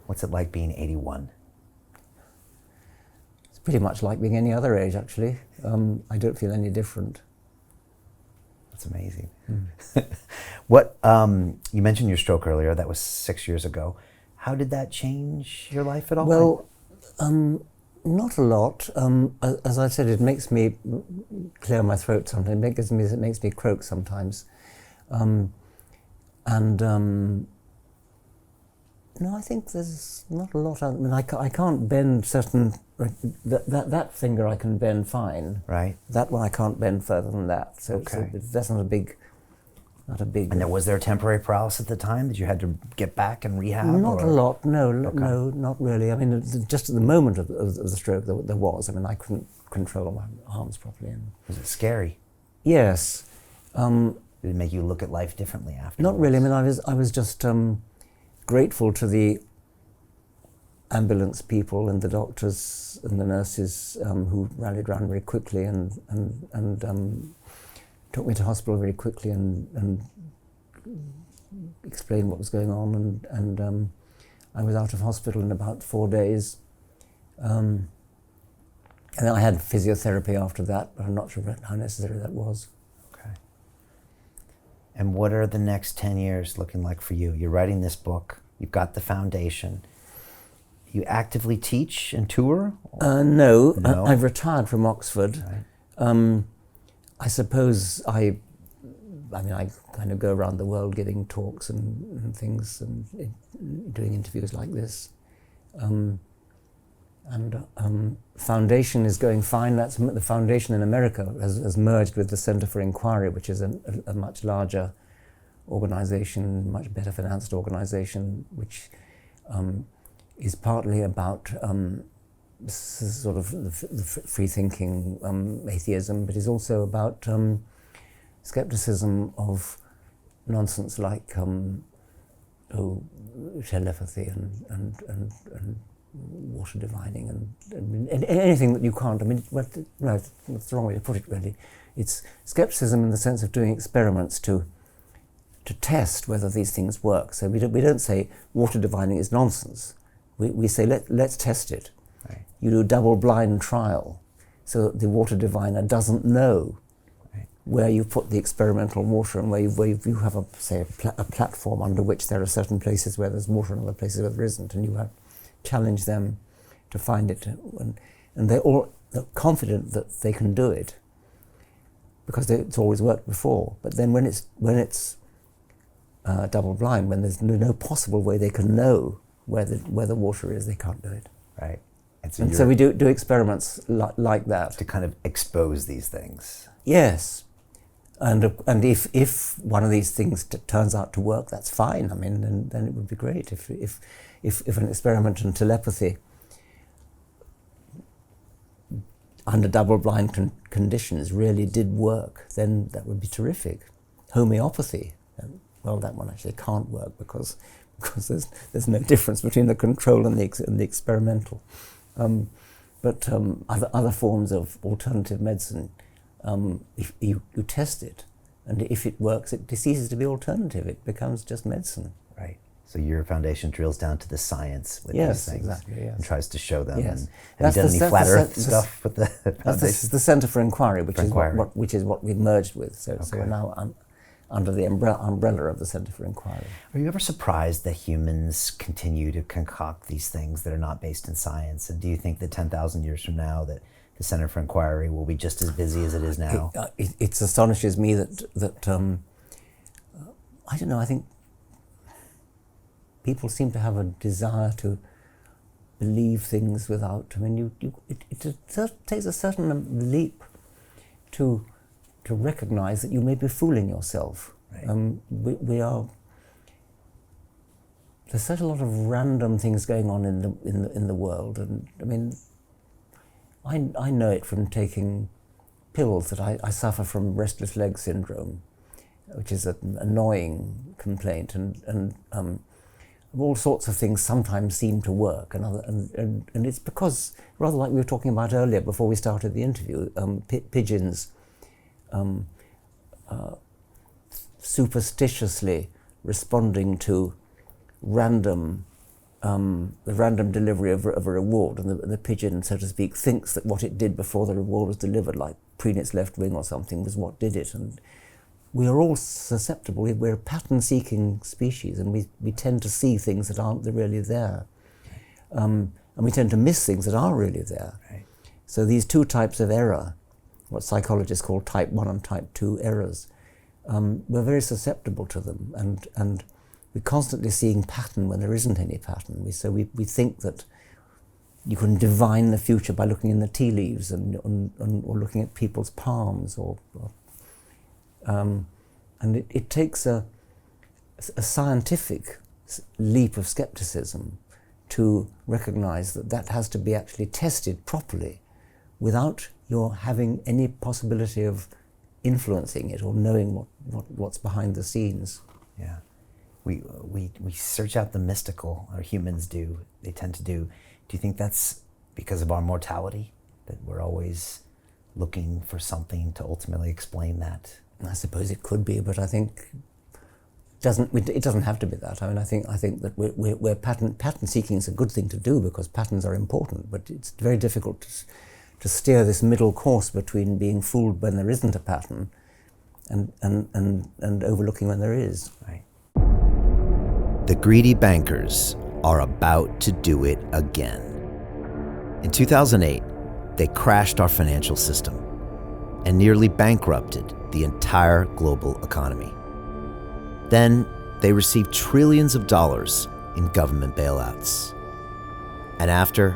What's it like being 81? It's pretty much like being any other age, actually. I don't feel any different. That's amazing. What you mentioned your stroke earlier. That was 6 years ago. How did that change your life at all? Well, not a lot. As I said, it makes me clear my throat sometimes. It makes me croak sometimes. No, I think there's not a lot. I mean, I can't bend certain. That finger I can bend fine. Right. That one I can't bend further than that. So, okay. so that's not a big. And then was there temporary paralysis at the time that you had to get back and rehab? Not a lot. No, Okay. no, not really. I mean, just at the moment of the stroke, there was. I mean, I couldn't control my arms properly. And was it scary? yes. Did it make you look at life differently after? Not really. I mean, I was just grateful to the ambulance people and the doctors and the nurses who rallied around very quickly and took me to hospital very quickly and explained what was going on. And I was out of hospital in about 4 days. And then I had physiotherapy after that, but I'm not sure how necessary that was. Okay. And what are the next 10 years looking like for you? You're writing this book. You've got the foundation. You actively teach and tour? No. I've retired from Oxford. Right. I suppose I kind of go around the world giving talks and things and doing interviews like this. Foundation is going fine. That's the foundation in America has merged with the Center for Inquiry, which is a much larger organization, much better financed organization, which is partly about sort of the free-thinking atheism, but is also about skepticism of nonsense like telepathy and water divining and anything that you can't. I mean, no, that's the wrong way to put it. Really, it's skepticism in the sense of doing experiments to test whether these things work. So we don't say water divining is nonsense. We say let's test it. Right. You do a double-blind trial, so that the water diviner doesn't know where you put the experimental water and where you have a platform under which there are certain places where there's water and other places where there isn't, and you challenge them to find it, and they're confident that they can do it because it's always worked before. But then when it's double-blind, when there's no possible way they can know where the water is, they can't do it. Right. And so we do experiments like that. To kind of expose these things. Yes. And if one of these things turns out to work, that's fine. I mean, then it would be great. If an experiment in telepathy under double-blind conditions really did work, then that would be terrific. Homeopathy, well, that one actually can't work because there's no difference between the control and the experimental. But other forms of alternative medicine, if you test it, and if it works, it ceases to be alternative. It becomes just medicine. Right. So your foundation drills down to the science with these things, exactly, yes. and tries to show them. Yes. And have you done any flat Earth stuff with the foundation? This is the Center for Inquiry, which is what we've merged with. So we're now under the umbrella of the Center for Inquiry. Are you ever surprised that humans continue to concoct these things that are not based in science? And do you think that 10,000 years from now that the Center for Inquiry will be just as busy as it is now? It astonishes me that I don't know, I think people seem to have a desire to believe things without, I mean, it takes a certain leap to recognize that you may be fooling yourself. Right. There's such a lot of random things going on in the world, and I mean, I know it from taking pills that I suffer from restless leg syndrome, which is an annoying complaint, and all sorts of things sometimes seem to work, and it's because, rather like we were talking about earlier before we started the interview, pigeons superstitiously responding to random the random delivery of a reward, and the pigeon, so to speak, thinks that what it did before the reward was delivered, like preen its left wing or something, was what did it. And we are all susceptible. We're a pattern-seeking species, and we tend to see things that aren't really there. And we tend to miss things that are really there. Right. So these two types of error, what psychologists call type 1 and type 2 errors, we're very susceptible to them, and we're constantly seeing pattern when there isn't any pattern. We think that you can divine the future by looking in the tea leaves or looking at people's palms, and it takes a scientific leap of skepticism to recognize that has to be actually tested properly without your having any possibility of influencing it or knowing what's behind the scenes. Yeah. We search out the mystical, or humans do, they tend to do. Do you think that's because of our mortality, that we're always looking for something to ultimately explain that? I suppose it could be, but I think it doesn't have to be that. I mean, I think that we're pattern seeking is a good thing to do because patterns are important, but it's very difficult to steer this middle course between being fooled when there isn't a pattern and overlooking when there is. Right. The greedy bankers are about to do it again. In 2008, they crashed our financial system and nearly bankrupted the entire global economy. Then they received trillions of dollars in government bailouts. And after,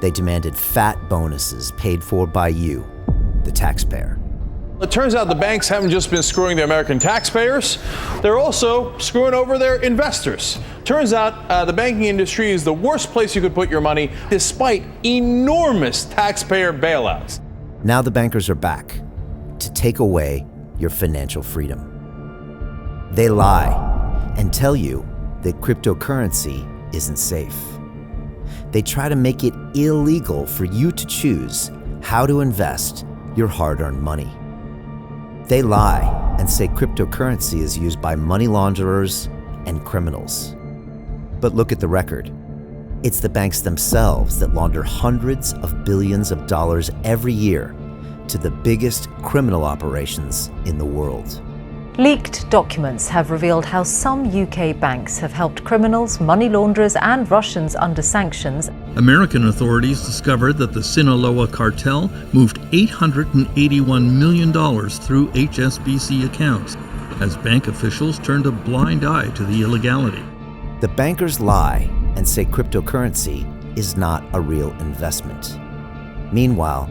they demanded fat bonuses paid for by you, the taxpayer. It turns out the banks haven't just been screwing the American taxpayers, they're also screwing over their investors. Turns out the banking industry is the worst place you could put your money, despite enormous taxpayer bailouts. Now the bankers are back to take away your financial freedom. They lie and tell you that cryptocurrency isn't safe. They try to make it illegal for you to choose how to invest your hard-earned money. They lie and say cryptocurrency is used by money launderers and criminals. But look at the record. It's the banks themselves that launder hundreds of billions of dollars every year to the biggest criminal operations in the world. Leaked documents have revealed how some UK banks have helped criminals, money launderers and Russians under sanctions. American authorities discovered that the Sinaloa cartel moved $881 million through HSBC accounts as bank officials turned a blind eye to the illegality. The bankers lie and say cryptocurrency is not a real investment. Meanwhile,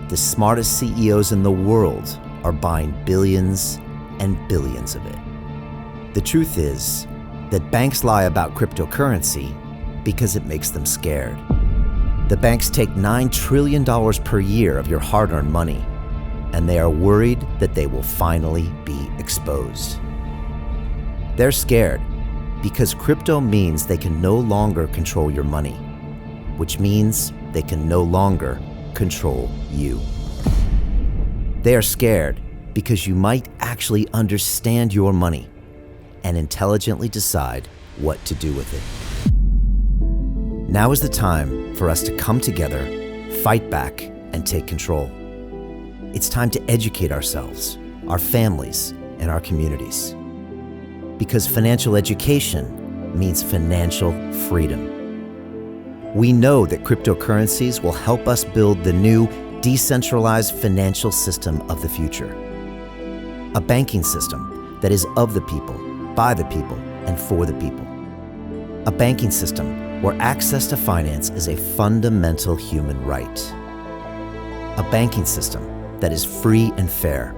the smartest CEOs in the world are buying billions and billions of it. The truth is that banks lie about cryptocurrency because it makes them scared. The banks take $9 trillion per year of your hard-earned money, and they are worried that they will finally be exposed. They're scared because crypto means they can no longer control your money, which means they can no longer control you. They are scared because you might actually understand your money and intelligently decide what to do with it. Now is the time for us to come together, fight back, and take control. It's time to educate ourselves, our families, and our communities. Because financial education means financial freedom. We know that cryptocurrencies will help us build the new decentralized financial system of the future. A banking system that is of the people, by the people, and for the people. A banking system where access to finance is a fundamental human right. A banking system that is free and fair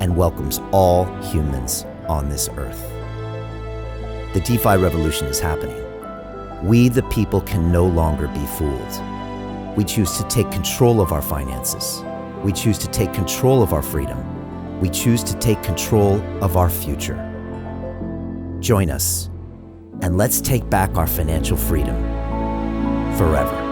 and welcomes all humans on this earth. The DeFi revolution is happening. We, the people, can no longer be fooled. We choose to take control of our finances. We choose to take control of our freedom. We choose to take control of our future. Join us, and let's take back our financial freedom forever.